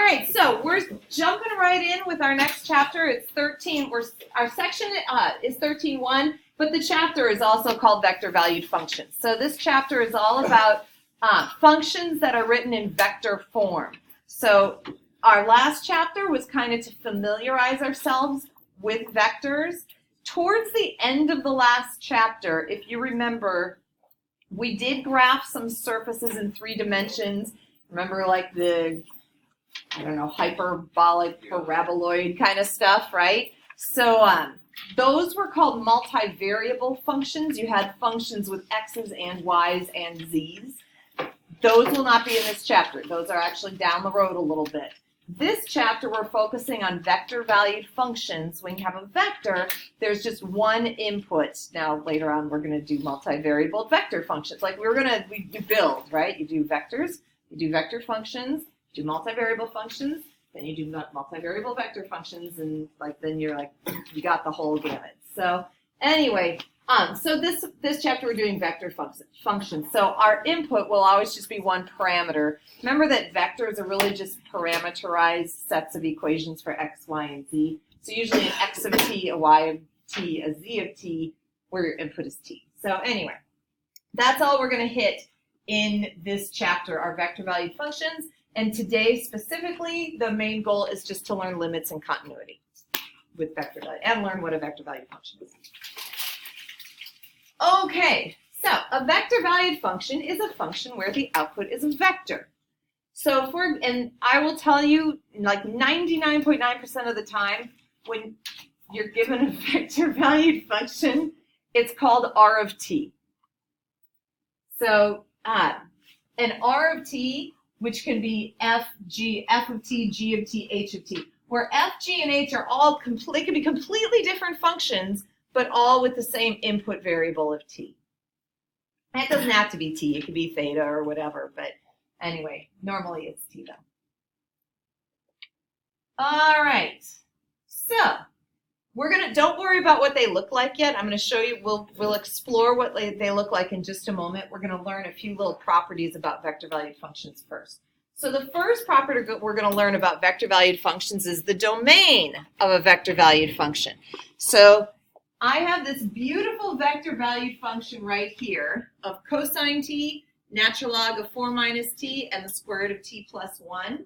right, so we're jumping right in with our next chapter. It's 13. Our section is 13.1, but the chapter is also called vector valued functions. So this chapter is all about functions that are written in vector form. So our last chapter was kind of to familiarize ourselves with vectors. Towards the end of the last chapter, if you remember, we did graph some surfaces in 3 dimensions. Remember, like the, I don't know, hyperbolic, paraboloid kind of stuff, right? So those were called multivariable functions. You had functions with x's and y's and z's. Those will not be in this chapter. Those are actually down the road a little bit. This chapter, we're focusing on vector-valued functions. When you have a vector, there's just one input. Now, later on, we're going to do multivariable vector functions. Like we do build, right? You do vectors, you do vector functions, you do multivariable functions, then you do multivariable vector functions, and then you're like, you got the whole gamut. So anyway, so this chapter we're doing vector functions. So our input will always just be one parameter. Remember that vectors are really just parameterized sets of equations for x, y, and z. So usually an x of t, a y of t, a z of t, where your input is t. So anyway, that's all we're going to hit in this chapter, our vector valued functions. And today specifically, the main goal is just to learn limits and continuity with vector value and learn what a vector valued function is. Okay, so a vector valued function is a function where the output is a vector. So and I will tell you, like 99.9% of the time, when you're given a vector valued function, it's called R of t. So an R of t, which can be f of t, g of t, h of t, where f, g, and h are all they can be completely different functions, but all with the same input variable of t. And it doesn't have to be t, it could be theta or whatever, but anyway, normally it's t though. All right, so don't worry about what they look like yet. I'm gonna show you, we'll explore what they look like in just a moment. We're gonna learn a few little properties about vector valued functions first. So the first property we're gonna learn about vector valued functions is the domain of a vector valued function. So I have this beautiful vector valued function right here of cosine t, natural log of 4 minus t, and the square root of t plus 1.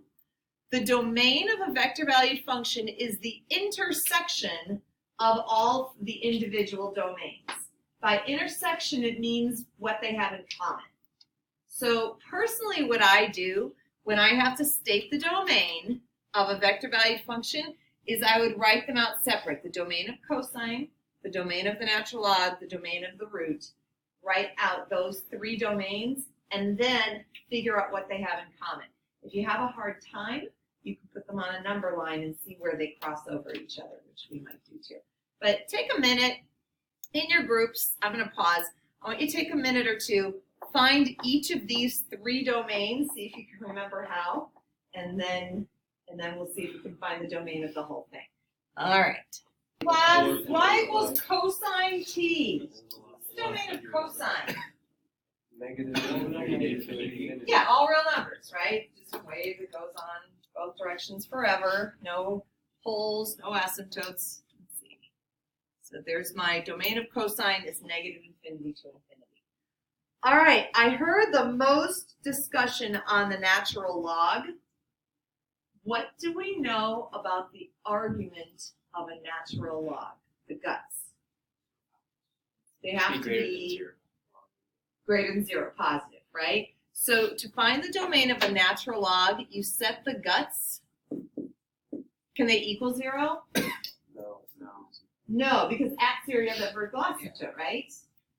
The domain of a vector valued function is the intersection of all the individual domains. By intersection, it means what they have in common. So personally, what I do when I have to state the domain of a vector valued function is I would write them out separate. The domain of cosine, the domain of the natural log, the domain of the root. Write out those 3 domains and then figure out what they have in common. If you have a hard time, you can put them on a number line and see where they cross over each other, which we might do too. But take a minute in your groups. I'm going to pause. I want you to take a minute or two, find each of these 3 domains, see if you can remember how, and then we'll see if we can find the domain of the whole thing. All right. Class, y equals cosine t. What's the domain of cosine? Negative. Yeah, all real numbers, right? Just a wave that goes on both directions forever. No poles, no asymptotes. Let's see. So there's my domain of cosine is negative infinity to infinity. All right, I heard the most discussion on the natural log. What do we know about the argument of a natural log, the guts? They have to be greater than 0, positive, right? So to find the domain of a natural log, you set the guts. Can they equal 0? No, because at 0 you have that vertical asymptote, right?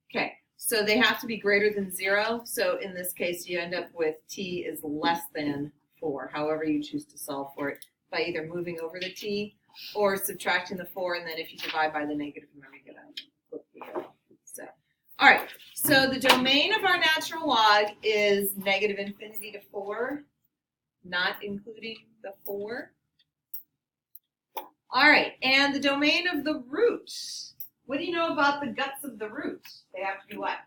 Okay, so they have to be greater than 0. So in this case, you end up with t is less than 4, however you choose to solve for it, by either moving over the t or subtracting the 4, and then if you divide by the negative, remember you get a flip the arrow. So, all right, so the domain of our natural log is negative infinity to 4, not including the 4. All right, and the domain of the root. What do you know about the guts of the root? They have to be what?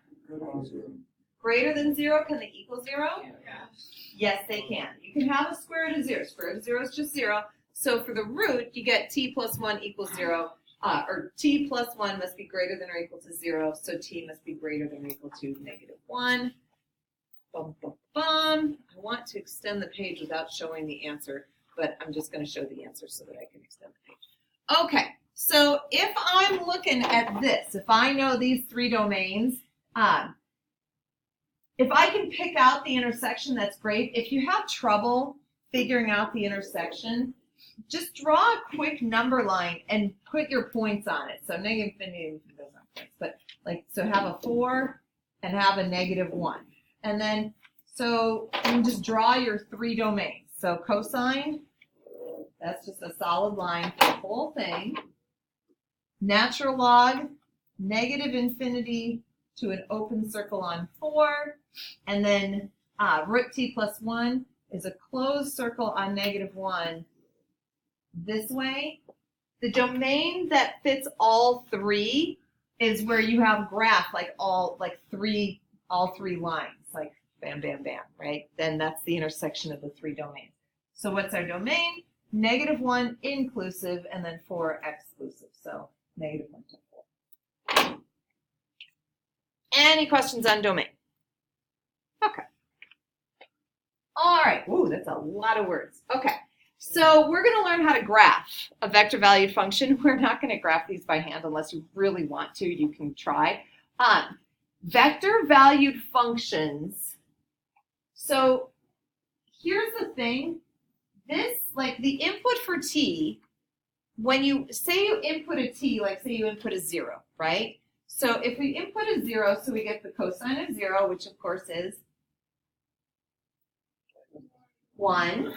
Greater than 0, can they equal 0? Yes, they can. You can have a square root of 0. Square root of 0 is just 0. So for the root, you get t plus 1 equals 0. Or t plus 1 must be greater than or equal to 0. So t must be greater than or equal to -1. Bum, bum, bum. I want to extend the page without showing the answer, but I'm just going to show the answer so that I can extend the page. Okay, so if I'm looking at this, if I know these three domains, if I can pick out the intersection, that's great. If you have trouble figuring out the intersection, just draw a quick number line and put your points on it. So negative infinity doesn't have points, but like, so have a 4 and have a -1. And then, so you can just draw your three domains. So cosine, that's just a solid line for the whole thing. Natural log, negative infinity to an open circle on 4. And then root t plus 1 is a closed circle on -1 this way. The domain that fits all three is where you have graph like all three lines, like bam, bam, bam, right? Then that's the intersection of the three domains. So what's our domain? -1 inclusive and then 4 exclusive. So -1 to 4. Any questions on domain? Okay. All right. Ooh, that's a lot of words. Okay. So we're going to learn how to graph a vector valued function. We're not going to graph these by hand unless you really want to. You can try. Vector valued functions. So here's the thing. This, like the input for t, when you say you input a t, like say you input a 0, right? So if we input a 0, so we get the cosine of 0, which of course is 1,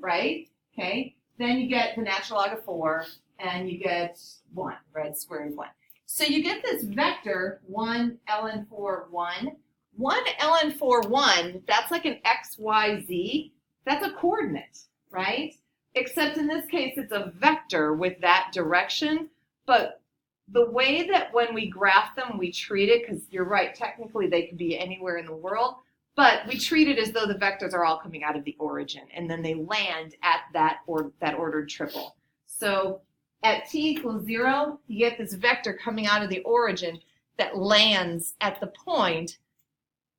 right? Okay. Then you get the natural log of 4, and you get 1, right? Square root of 1. So you get this vector 1 ln 4 1. 1 ln 4 1. That's like an x, y, z. That's a coordinate, right? Except in this case, it's a vector with that direction. But the way that when we graph them, we treat it, because you're right, technically they could be anywhere in the world. But we treat it as though the vectors are all coming out of the origin, and then they land at that ordered triple. So at t equals 0, you get this vector coming out of the origin that lands at the point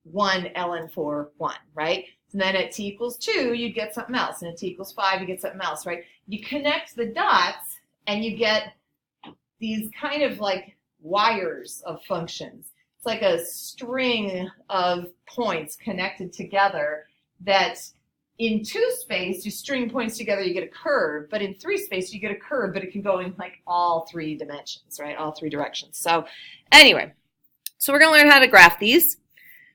1 ln 4 1, right? And then at t equals 2, you get something else, and at t equals 5, you get something else, right? You connect the dots, and you get these kind of like wires of functions. It's like a string of points connected together that in 2 space, you string points together, you get a curve, but in 3 space, you get a curve, but it can go in like all 3 dimensions, right? All 3 directions. So anyway, so we're going to learn how to graph these.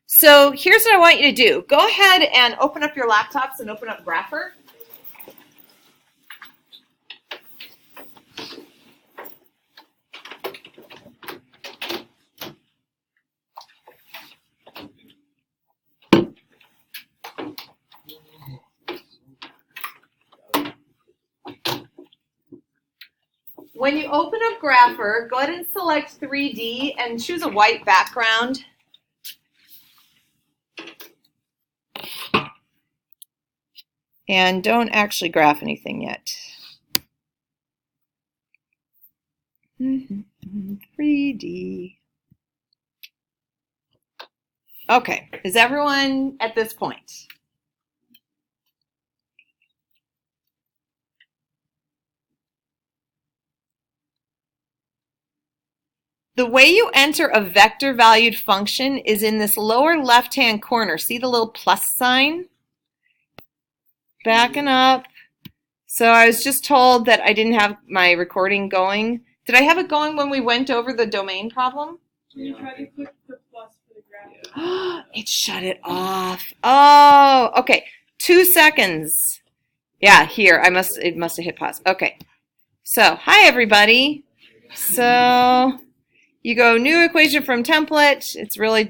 So here's what I want you to do. Go ahead and open up your laptops and open up Grapher. When you open up Grapher, go ahead and select 3D and choose a white background. And don't actually graph anything yet. 3D. Okay, is everyone at this point? The way you enter a vector valued function is in this lower left-hand corner. See the little plus sign? Backing up. So I was just told that I didn't have my recording going. Did I have it going when we went over the domain problem? Can you try to click the plus for the graph? It shut it off. Oh, okay. 2 seconds. Yeah, here. It must have hit pause. Okay. So, hi everybody. So you go new equation from template.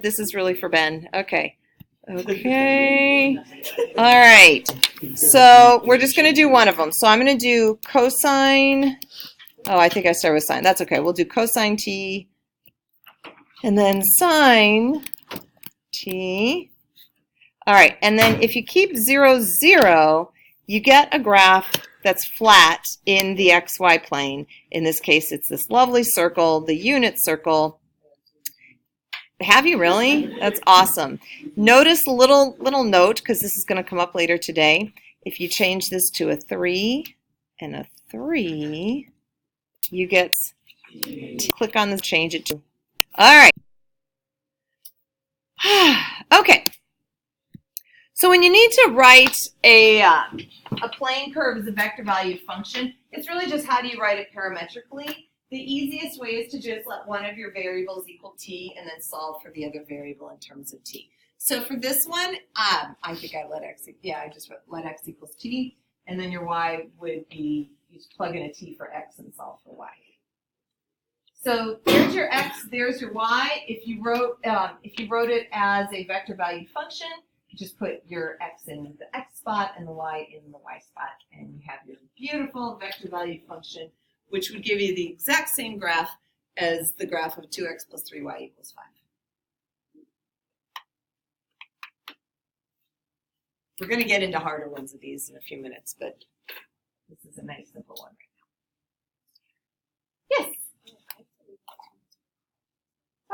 This is really for Ben. Okay. Okay. All right. So we're just going to do one of them. So I'm going to do cosine. Oh, I think I started with sine. That's okay. We'll do cosine t and then sine t. All right, and then if you keep 0, 0, you get a graph that's flat in the xy plane. In this case, it's this lovely circle, the unit circle. Have you really? That's awesome. Notice a little note, because this is going to come up later today. If you change this to a 3 and a 3, you get to click on this, change it to. All right. Okay. So when you need to write a plane curve as a vector valued function, it's really just how do you write it parametrically. The easiest way is to just let one of your variables equal t and then solve for the other variable in terms of t. So for this one, I think I let x, I just let x equals t, and then your y would be, you just plug in a t for x and solve for y. So there's your x, there's your y. If you wrote it as a vector valued function, you just put your x in the x spot and the y in the y spot, and you have your beautiful vector valued function, which would give you the exact same graph as the graph of 2x plus 3y equals 5. We're going to get into harder ones of these in a few minutes, but this is a nice simple one right now. Yes?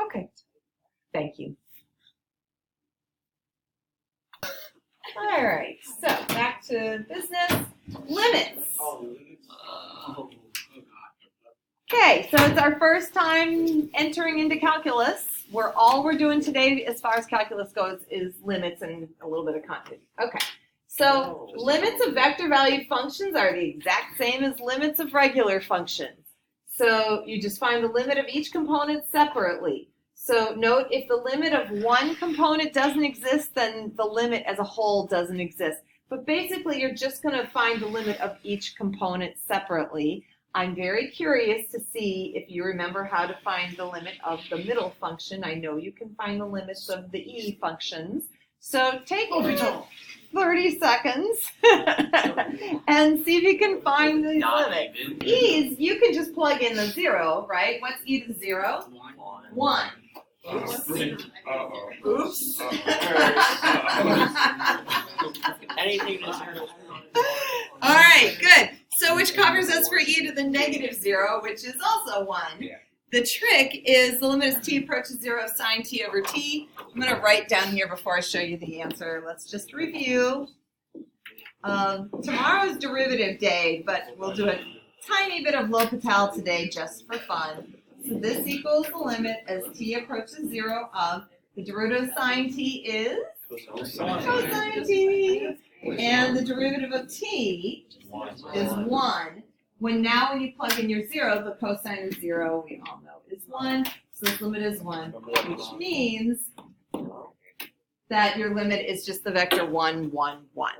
Okay. Thank you. All right, so back to business. Limits. Okay, so it's our first time entering into calculus, where all we're doing today as far as calculus goes is limits and a little bit of continuity. Okay, so limits of vector valued functions are the exact same as limits of regular functions. So you just find the limit of each component separately. So note, if the limit of one component doesn't exist, then the limit as a whole doesn't exist. But basically, you're just going to find the limit of each component separately. I'm very curious to see if you remember how to find the limit of the middle function. I know you can find the limits of the e functions. So take 30 seconds and see if you can find these limits. E's, you can just plug in the 0, right? What's e to the 0? 1. Oops. Oops. Anything to turn. All right, good. So which covers us for e to the negative 0, which is also 1. Yeah. The trick is the limit as t approaches 0 sine t over t. I'm going to write down here before I show you the answer. Let's just review. Tomorrow's derivative day, but we'll do a tiny bit of L'Hopital today just for fun. So this equals the limit as t approaches 0 of the derivative of sine t is cosine t, and the derivative of t is 1. When you plug in your 0, the cosine of 0, we all know, is 1. So this limit is 1, which means that your limit is just the vector 1, 1, 1.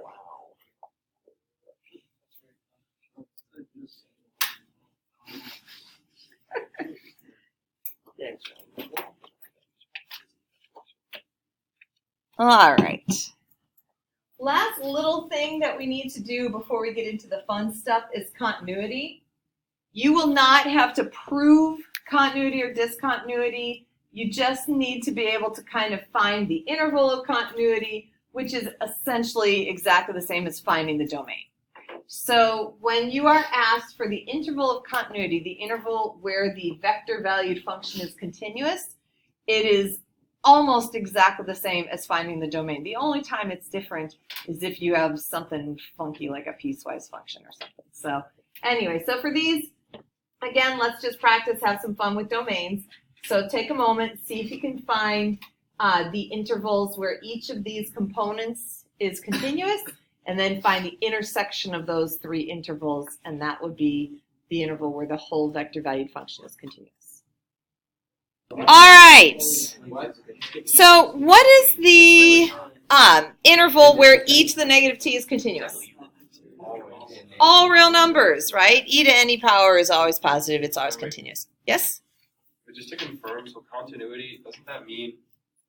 All right. Last little thing that we need to do before we get into the fun stuff is continuity. You will not have to prove continuity or discontinuity. You just need to be able to kind of find the interval of continuity, which is essentially exactly the same as finding the domain. So when you are asked for the interval of continuity, the interval where the vector valued function is continuous, it is almost exactly the same as finding the domain. The only time it's different is if you have something funky like a piecewise function or something. So anyway, so for these, again, let's just practice, have some fun with domains. So take a moment, see if you can find the intervals where each of these components is continuous, and then find the intersection of those 3 intervals, and that would be the interval where the whole vector valued function is continuous. All right. So what is the interval where e to the negative t is continuous? All real numbers, right? E to any power is always positive. It's always continuous. Yes? But just to confirm, so continuity, doesn't that mean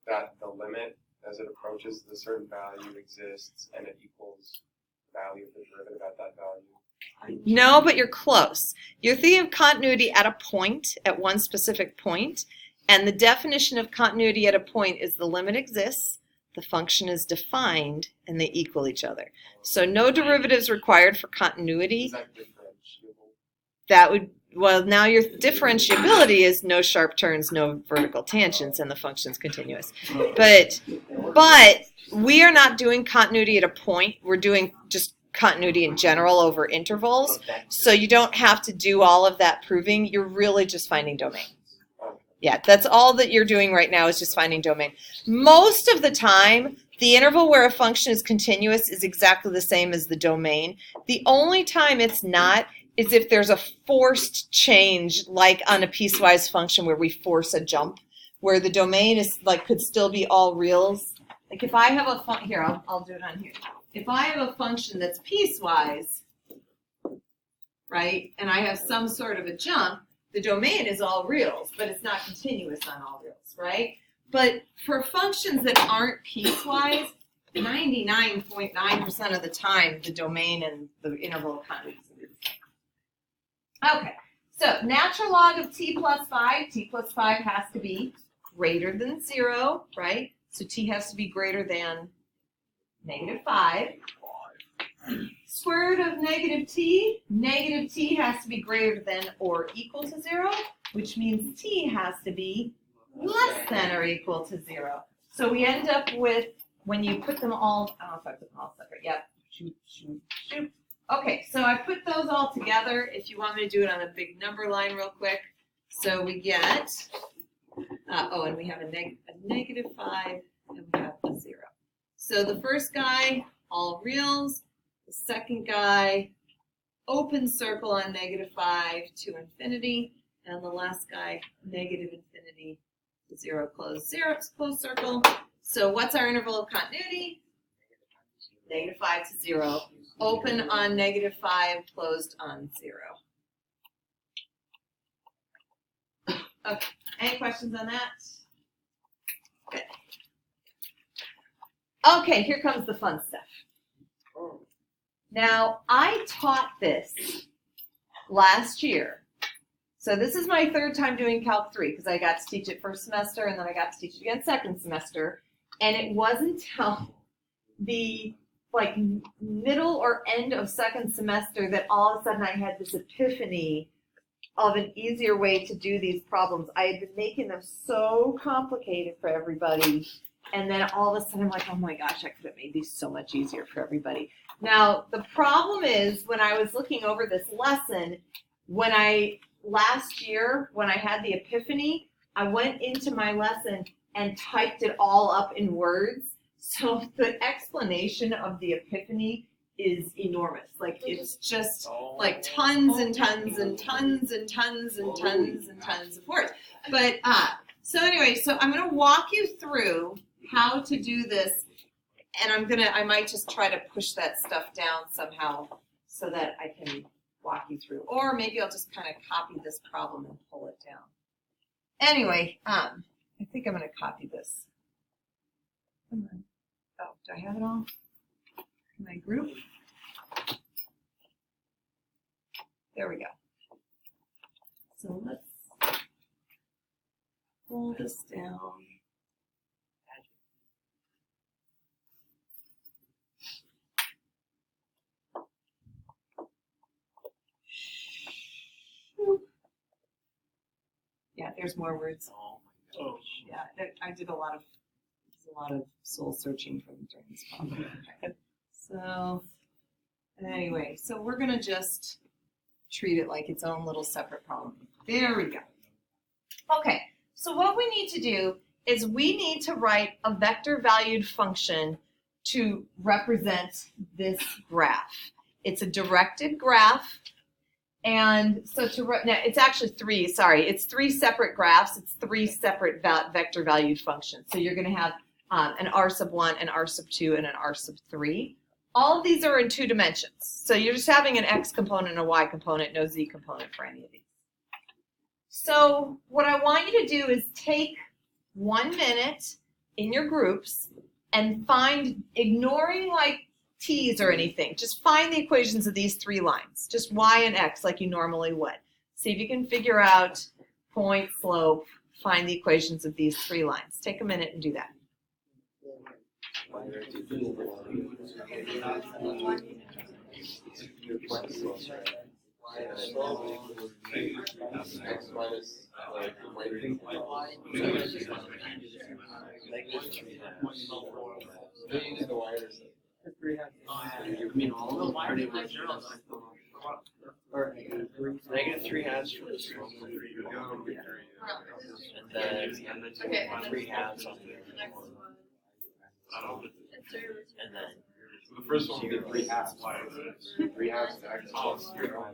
that the limit as it approaches the certain value exists and it equals the value of the derivative at that value? No, but you're close. You're thinking of continuity at a point, at one specific point. And the definition of continuity at a point is the limit exists, the function is defined, and they equal each other. So no derivatives required for continuity. Is that differentiable? That would, well, now your differentiability is no sharp turns, no vertical tangents, and the function's continuous. But we are not doing continuity at a point. We're doing just continuity in general over intervals. So you don't have to do all of that proving. You're really just finding domain. Yeah, that's all that you're doing right now is just finding domain. Most of the time, the interval where a function is continuous is exactly the same as the domain. The only time it's not is if there's a forced change, like on a piecewise function where we force a jump, where the domain is like could still be all reals. Like if I have a function, here, I'll do it on here. If I have a function that's piecewise, right, and I have some sort of a jump, the domain is all reals, but it's not continuous on all reals, right? But for functions that aren't piecewise, 99.9% of the time, the domain and the interval of continuity is the same. Okay, so natural log of t plus 5 has to be greater than 0, right? So t has to be greater than -5. Square root of negative t has to be greater than or equal to 0, which means t has to be less than or equal to 0. So we end up with, when you put them all, I don't know if I put them all separate, yep, shoot. Okay, so I put those all together. If you want me to do it on a big number line real quick. So we get, and we have a -5 and we have a 0. So the first guy, all reals. The second guy, open circle on -5 to infinity. And the last guy, -infinity to 0, close circle. So what's our interval of continuity? -5 to 0. Open on -5, closed on 0. Okay, any questions on that? Good. Okay, here comes the fun stuff. Now, I taught this last year. So this is my third time doing Calc 3 because I got to teach it first semester and then I got to teach it again second semester. And it wasn't until the middle or end of second semester that all of a sudden I had this epiphany of an easier way to do these problems. I had been making them so complicated for everybody. And then all of a sudden I'm like, oh my gosh, I could have made these so much easier for everybody. Now, the problem is when I was looking over this lesson, last year, when I had the epiphany, I went into my lesson and typed it all up in words. So the explanation of the epiphany is enormous. Like it's just like tons and tons and tons and tons and tons and tons of words. But so anyway, so I'm going to walk you through how to do this, and I might just try to push that stuff down somehow so that I can walk you through, or maybe I'll just kind of copy this problem and pull it down. Anyway, I think I'm going to copy this. Come on. Oh, do I have it all in my group? There we go. So let's pull this down. Yeah, there's more words. Oh. Yeah, I did a lot of soul searching during this problem. Okay. So anyway, so we're gonna just treat it like its own little separate problem. There we go. Okay, so what we need to do is we need to write a vector valued function to represent this graph. It's a directed graph. And so now it's actually it's 3 separate graphs. It's 3 separate vector valued functions. So you're going to have an r sub 1, an r sub 2, and an r sub 3. All of these are in 2 dimensions. So you're just having an x component and a y component, no z component for any of these. So what I want you to do is take 1 minute in your groups and find, ignoring like t's or anything, just find the equations of these 3 lines, just y and x like you normally would. See if you can figure out point, slope, find the equations of these three lines. Take a minute and do that. X minus like they use the y intercept. Negative 3 halves for this one. And then 3 halves on the other one. And then The first one, we did 3 halves. 3 halves to x plus 0.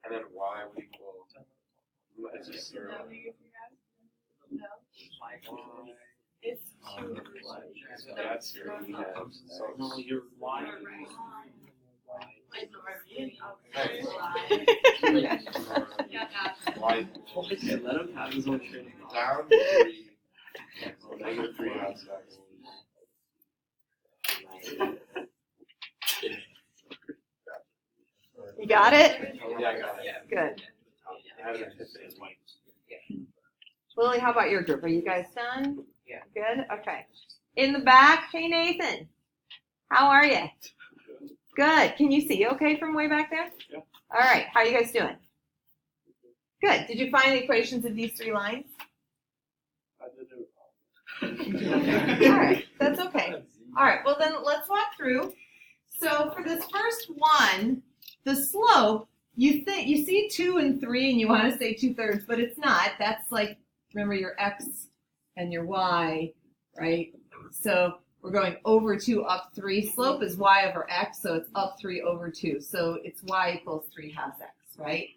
And then y would equal, it's just 0. It's So that's 0 halves. So no, your y. y Let him have his own train. down 3. So negative 3 halves to x. You got it? Yeah, I got it. Good. I had an epiphany. Lily, how about your group? Are you guys done? Yeah. Good? Okay. In the back, hey Nathan. How are you? Good. Can you see okay from way back there? Yeah. All right. How are you guys doing? Good. Did you find the equations of these three lines? I did it. All right. That's okay. All right. Well, then let's walk through. So for this first one, the slope, you see 2 and 3 and you want to say 2/3, but it's not. That's like, remember your x and your y, right? So we're going over 2 up 3. Slope is y over x, so it's up 3 over 2. So it's y equals 3 halves x, right?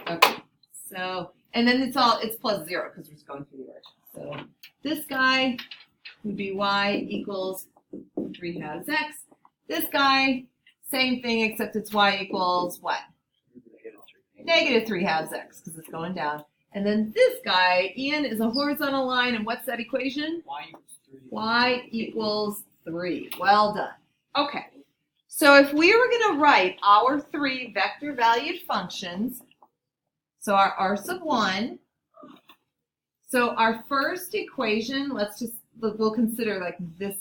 Okay. So, and then it's plus 0 because we're just going through the origin. So this guy would be y equals 3 halves x. This guy, same thing except it's y equals what? Negative 3 halves x because it's going down. And then this guy, Ian, is a horizontal line, and what's that equation? Y equals 3. Well done. Okay. So if we were going to write our 3 vector valued functions, so our R sub 1, so our first equation, we'll consider like this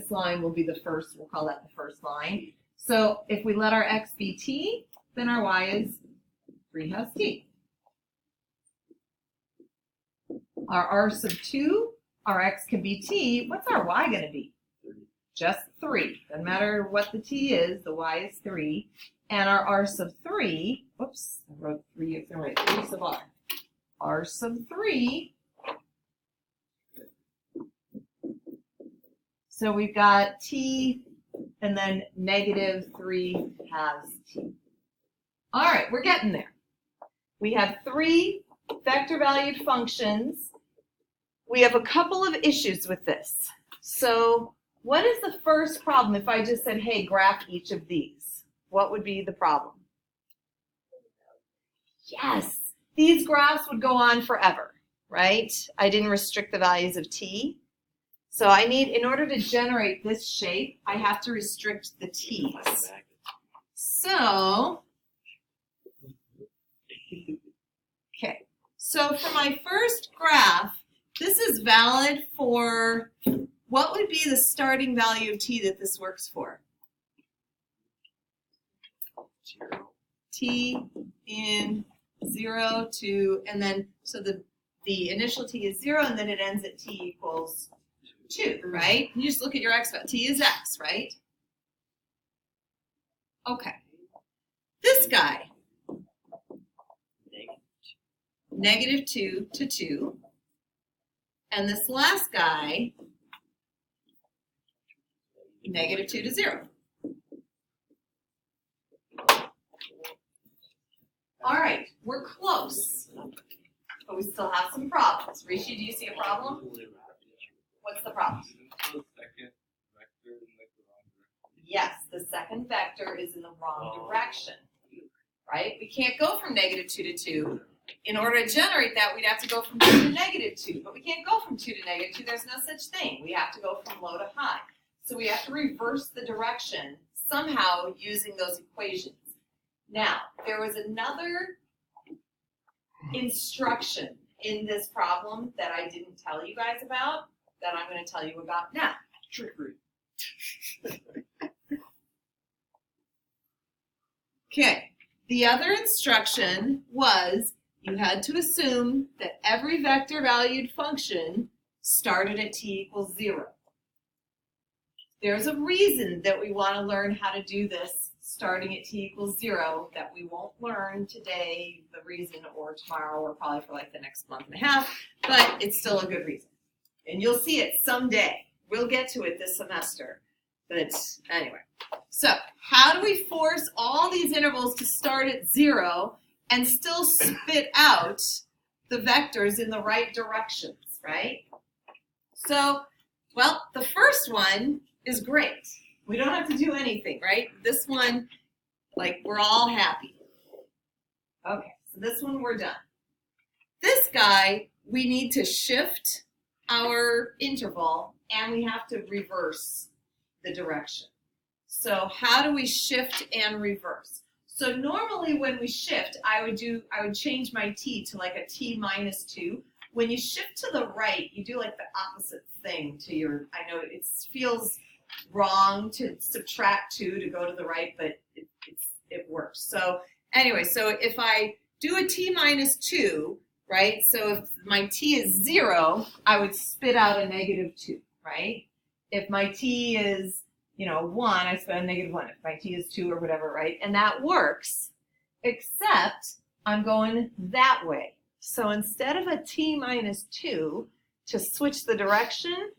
line will be the first, we'll call that the first line. So if we let our x be t, then our y is 3 halves t. Our R sub 2, our x can be t. What's our y going to be? Just 3. Doesn't matter what the t is, the y is 3. And our R sub 3, whoops, I wrote 3, 3 sub r. R sub 3, so we've got t and then negative 3 halves t. All right, we're getting there. We have 3 vector valued functions. We have a couple of issues with this. So what is the first problem if I just said, hey, graph each of these? What would be the problem? Yes, these graphs would go on forever, right? I didn't restrict the values of t. So I need, in order to generate this shape, I have to restrict the t's. So, okay. So for my first graph, this is valid for, what would be the starting value of t that this works for? 0. T in 0 to, and then, so the initial t is 0, and then it ends at t equals 2, right? You just look at your x value. T is x, right? Okay. This guy, negative 2 to 2. And this last guy, negative 2 to 0. All right, we're close, but we still have some problems. Rishi, do you see a problem? What's the problem? Yes, the second vector is in the wrong direction, right? We can't go from negative 2 to 2. In order to generate that, we'd have to go from 2 to negative 2, but we can't go from 2 to negative 2. There's no such thing. We have to go from low to high. So we have to reverse the direction somehow using those equations. Now, there was another instruction in this problem that I didn't tell you guys about that I'm going to tell you about now. Trickery. Okay, the other instruction was you had to assume that every vector valued function started at t equals 0. There's a reason that we want to learn how to do this starting at t equals 0 that we won't learn today, the reason, or tomorrow, or probably for like the next month and a half, but it's still a good reason. And you'll see it someday. We'll get to it this semester. But anyway, so how do we force all these intervals to start at 0 and still spit out the vectors in the right directions, right? So, well, the first one is great. We don't have to do anything, right? This one, like, we're all happy. Okay, so this one we're done. This guy, we need to shift our interval and we have to reverse the direction. So how do we shift and reverse? So normally when we shift, I would change my t to like a t minus 2. When you shift to the right, you do like the opposite thing to your, I know it feels wrong to subtract 2 to go to the right, but it works. So anyway, so if I do a t minus 2, right, so if my t is 0, I would spit out a negative 2, right? If my t is, 1, I spit out a negative 1. If my t is 2 or whatever, right? And that works, except I'm going that way. So instead of a t minus 2, to switch the direction,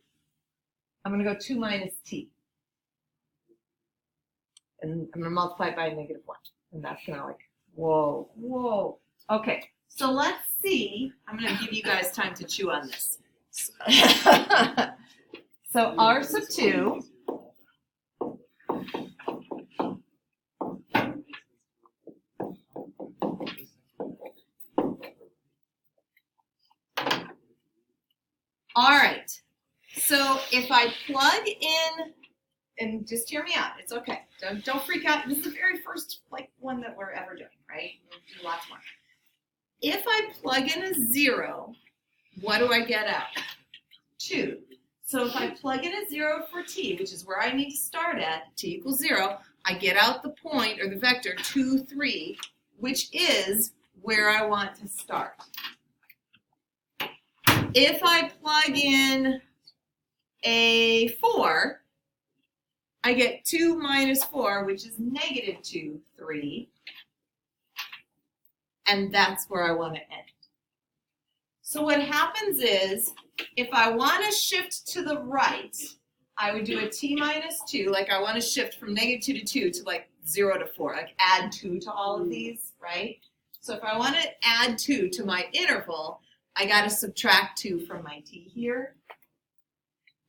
I'm going to go 2 minus t. And I'm going to multiply it by a negative 1. And that's going to like, whoa, whoa. Okay, so let's see. I'm going to give you guys time to chew on this. So r sub 2. All right, so if I plug in, and just hear me out, it's okay. Don't freak out. This is the very first one that we're ever doing, right? We'll do lots more. If I plug in a 0, what do I get out? 2. So if I plug in a 0 for t, which is where I need to start at, t equals 0, I get out the point, or the vector, 2, 3, which is where I want to start. If I plug in a 4, I get 2 minus 4, which is negative 2, 3. And that's where I want to end. So what happens is, if I want to shift to the right, I would do a t minus 2. Like I want to shift from negative 2 to 2 to like 0 to 4. Like add 2 to all of these, right? So if I want to add 2 to my interval, I got to subtract 2 from my t here.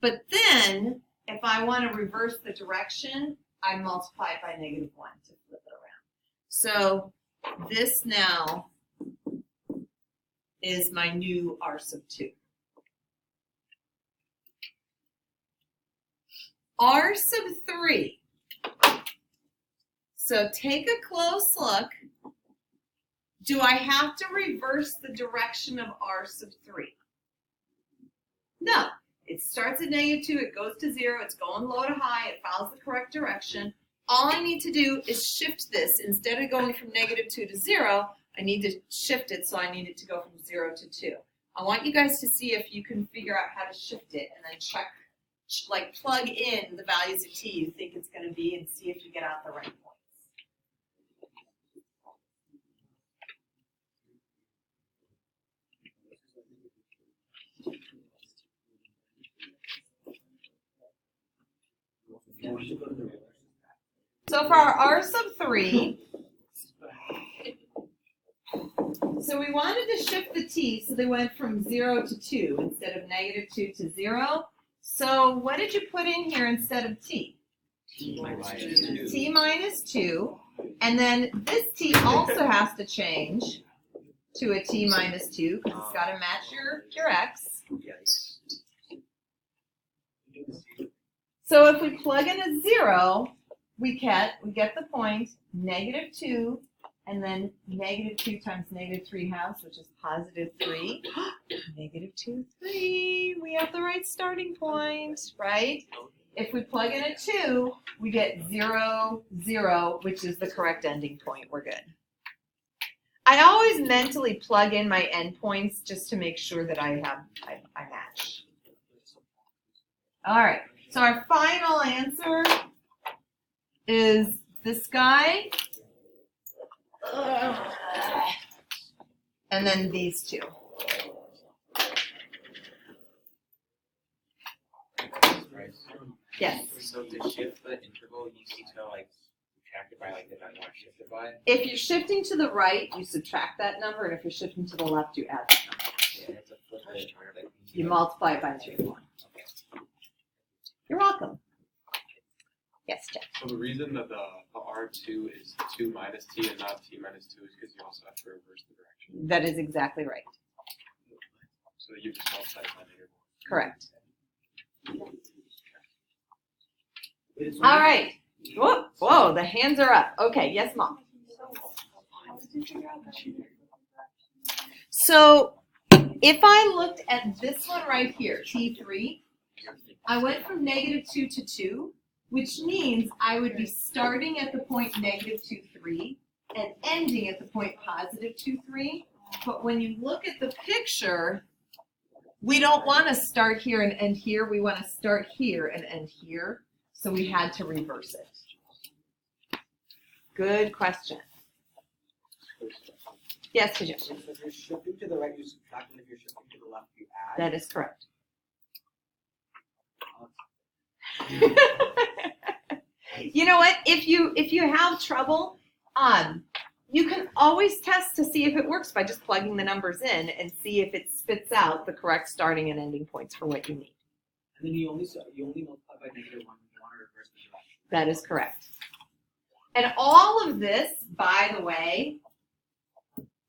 But then, if I want to reverse the direction, I multiply it by negative 1 to flip it around. So this now is my new r sub 2. R sub 3. So take a close look. Do I have to reverse the direction of r sub 3? No. It starts at negative 2, it goes to 0, it's going low to high, it follows the correct direction. All I need to do is shift this. Instead of going from negative 2 to 0, I need to shift it, so I need it to go from 0 to 2. I want you guys to see if you can figure out how to shift it and then check, like plug in the values of t you think it's going to be and see if you get out the right points. So for our r sub 3, so we wanted to shift the t, so they went from 0 to 2 instead of negative 2 to 0. So what did you put in here instead of t? T minus 2. T minus 2. And then this t also has to change to a t minus 2 because it's got to match your x. Yes. So if we plug in a 0, we get the point negative 2 and then negative 2 times negative 3 halves, which is positive 3. Negative 2, 3. We have the right starting point, right? If we plug in a 2, we get 0, 0, which is the correct ending point. We're good. I always mentally plug in my endpoints just to make sure that I match. All right, so our final answer is this guy, and then these two. Yes. So to shift the interval, you need to like subtract it by like the number I shifted by. If you're shifting to the right, you subtract that number, and if you're shifting to the left, you add that number. Yeah, it's a flip it. You multiply it by 3 to 1. You're welcome. Yes, Jeff. So the reason that the R2 is 2 minus t and not t minus 2 is because you also have to reverse the direction. That is exactly right. So you just multiply by negative 1. Correct. All right. Whoa, whoa, the hands are up. Okay, yes, Mom. So if I looked at this one right here, T3, I went from negative 2 to 2, which means I would be starting at the point negative 2, 3 and ending at the point positive 2, 3. But when you look at the picture, we don't want to start here and end here. We want to start here and end here. So we had to reverse it. Good question. Yes, Tajay. So if you're shifting to the right, you subtract, and if you're shifting to the left, you add. That is correct. You know what? If you have trouble, you can always test to see if it works by just plugging the numbers in and see if it spits out the correct starting and ending points for what you need. And then you only multiply by negative 1 when you want to reverse the direction. That is correct. And all of this, by the way,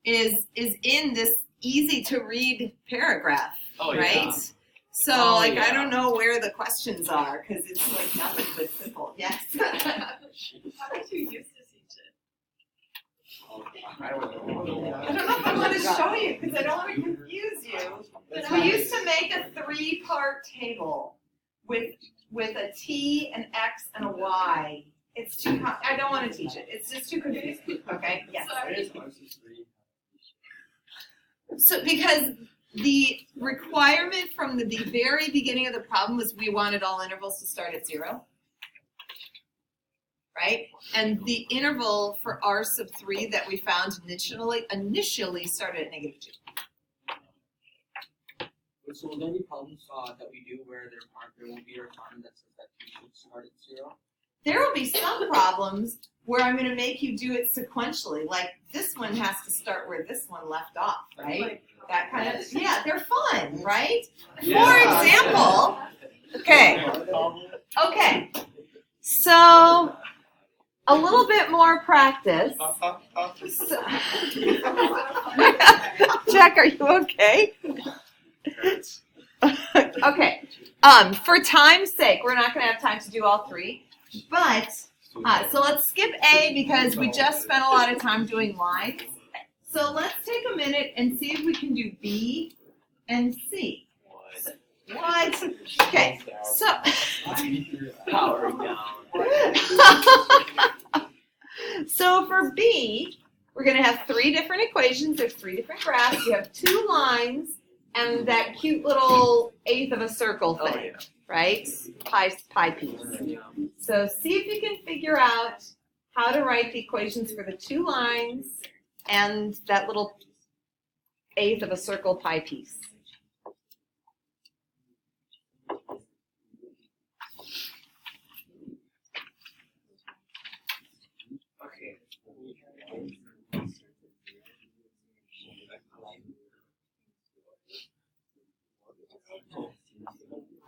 is in this easy to read paragraph, right? Yeah. So I don't know where the questions are because it's like nothing but simple. Yes. How did you used to teach it? I don't know if I want to show you because I don't want to confuse you. We used to make a 3-part table with a T, an X, and a Y. It's too. I don't want to teach it. It's just too confusing. Okay. Yes. So because the requirement from the very beginning of the problem was we wanted all intervals to start at 0. Right? And the interval for R sub 3 that we found initially started at negative 2. So will there be problems that we do where there won't be a requirement that says that you should start at 0? There will be some problems where I'm going to make you do it sequentially. Like this one has to start where this one left off, right? That kind of, yeah, they're fun, right? Yeah. For example, okay, so a little bit more practice. So, Jack, are you okay? Okay, for time's sake, we're not going to have time to do all 3, but, so let's skip A because we just spent a lot of time doing lines. So let's take a minute and see if we can do B and C. What? Okay, so. Power down. So for B, we're going to have 3 different equations. There's 3 different graphs. You have 2 lines and that cute little eighth of a circle thing, right? Pi piece. So see if you can figure out how to write the equations for the 2 lines and that little eighth of a circle pi piece. Okay.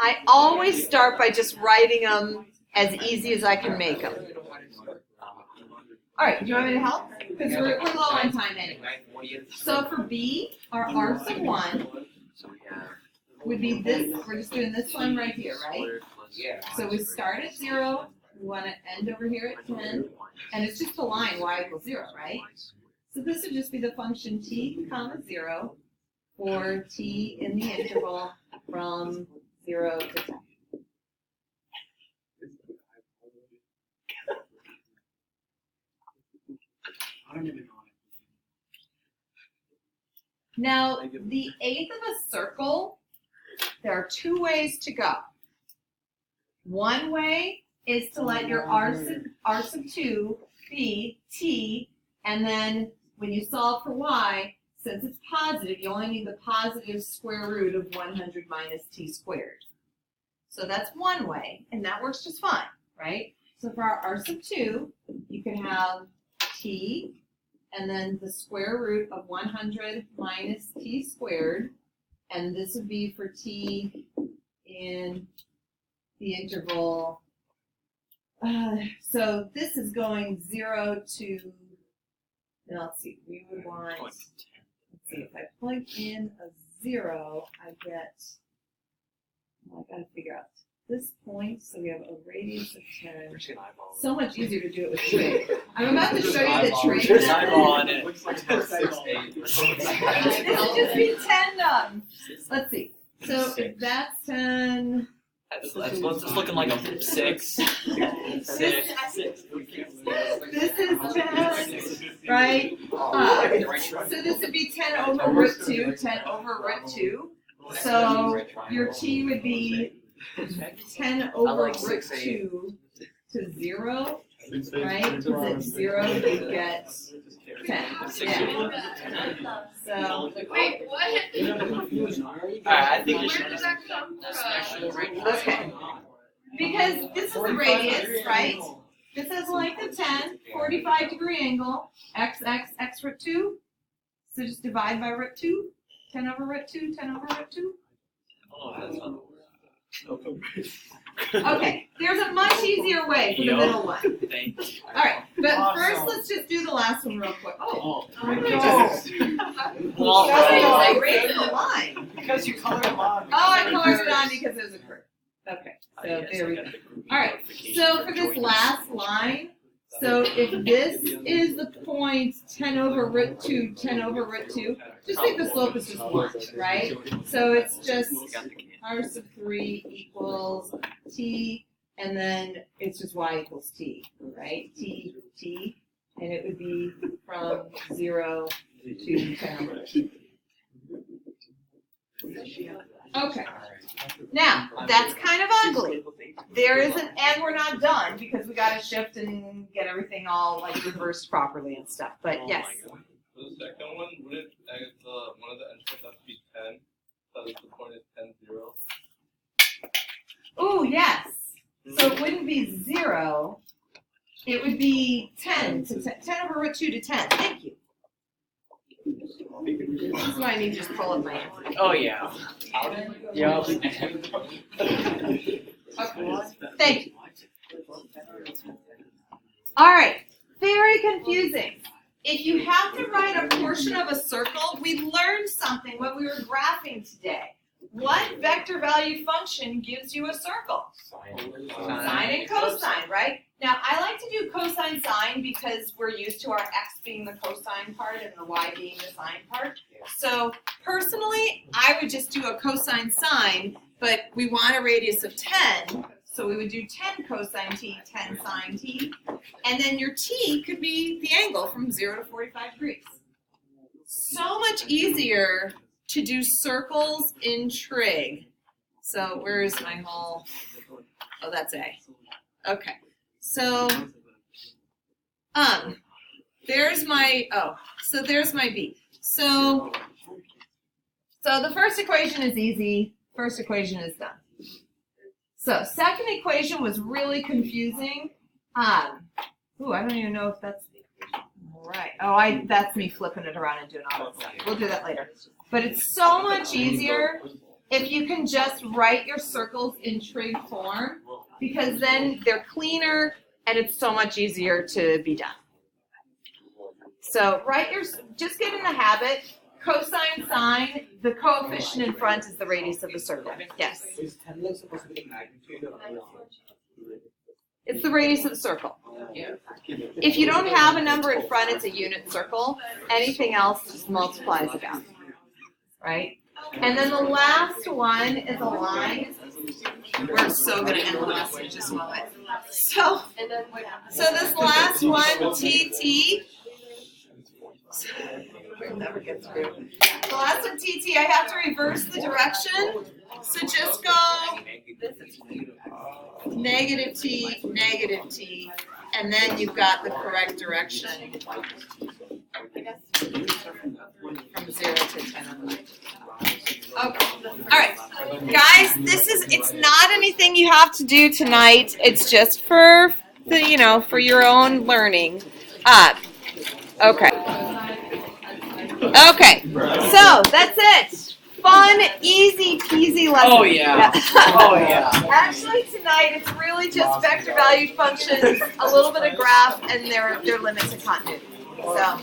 I always start by just writing them as easy as I can make them. All right, do you want me to help? Because we're low on time anyway. So for B, our R sub 1 would be this. We're just doing this one right here, right? Yeah. So we start at 0. We want to end over here at 10. And it's just a line, y equals 0, right? So this would just be the function t comma 0 for t in the interval from 0 to 10. I don't even know. Now, the eighth of a circle, there are two ways to go. One way is to let your r sub 2 be t, and then when you solve for y, since it's positive, you only need the positive square root of 100 minus t squared. So that's one way, and that works just fine, right? So for our r sub 2, you can have t, and then the square root of 100 minus t squared, and this would be for t in the interval. So this is going 0 to, now let's see, we would want, let's see, if I plug in a 0, I get, well, I gotta figure out this point, so we have a radius of 10. So much easier to do it with trig. I'm about to show you the trig Just method. eyeball on it. Looks like a 6-8. This would just be 10, let's see. So if that's 10, That's looking like a 6. this is 10, right? So this would be 10 over root 2, 10 over root 2. So your t would be 10 over root 2 to 0, right? Because at 0 you get 10. Yeah. So, Wait, what? I think you Where should did that come from? okay. Because this is the radius, right? This has a length of 10, 45-degree angle, x root 2. So just divide by root 2, 10 over root 2, 10 over root 2. Oh, that's not Okay, there's a much easier way for the middle one. Thank you. All right, but first let's just do the last one real quick. Oh, Well, I erased the line. Because you colored them on. Oh, I colored it on because it was a curve. Okay, so there we go. All right, so for this last line, so if this is the point 10 over root 2, 10 over root 2, just think the slope is just 1, right? So it's just r sub 3 equals t, and then it's just y equals t, right? T, and it would be from 0 to 10 over 2. Okay. Now, that's kind of ugly. There is an, and we're not done because we got to shift and get everything all like reversed properly and stuff. But yes. For the second one, would it one of the entries have to be 10? So the point is 10, 0. Ooh, yes. So it wouldn't be 0. It would be 10 to 10, 10 over root 2 to 10. Thank you. This is why I need to just pull up my answer. Oh, yeah. Yep. Okay. Thank you. All right. Very confusing. If you have to write a portion of a circle, we learned something when we were graphing today. What vector value function gives you a circle? Sine and cosine, right? Now, I like to do cosine sine because we're used to our x being the cosine part and the y being the sine part. So personally, I would just do a cosine sine, but we want a radius of 10, so we would do 10 cosine t, 10 sine t, and then your t could be the angle from 0 to 45 degrees. So much easier to do circles in trig. So where is my whole, oh, that's A. Okay, so, there's my, so there's my B. So the first equation is easy, first equation is done. So second equation was really confusing. Ooh, I don't even know if that's right. Oh, that's me flipping it around and doing all that stuff. We'll do that later. But it's so much easier if you can just write your circles in trig form, because then they're cleaner and it's so much easier to be done. So just get in the habit, cosine sine, the coefficient in front is the radius of the circle. Yes. Is 10 like supposed to be the magnitude of It's the radius of the circle. If you don't have a number in front, it's a unit circle. Anything else just multiplies it out, right? And then the last one is a line. We're so going to end the lesson in just a moment. So this last one, TT. We'll never get through. The last one, TT, I have to reverse the direction. So just go negative T, and then you've got the correct direction from 0 to 10. Okay. All right, guys. It's not anything you have to do tonight. It's just for for your own learning. Okay. Okay. So that's it. Fun, easy peasy lesson. Oh yeah. Oh yeah. Actually, tonight it's really just vector valued functions, a little bit of graph, and their limits of continuity. So.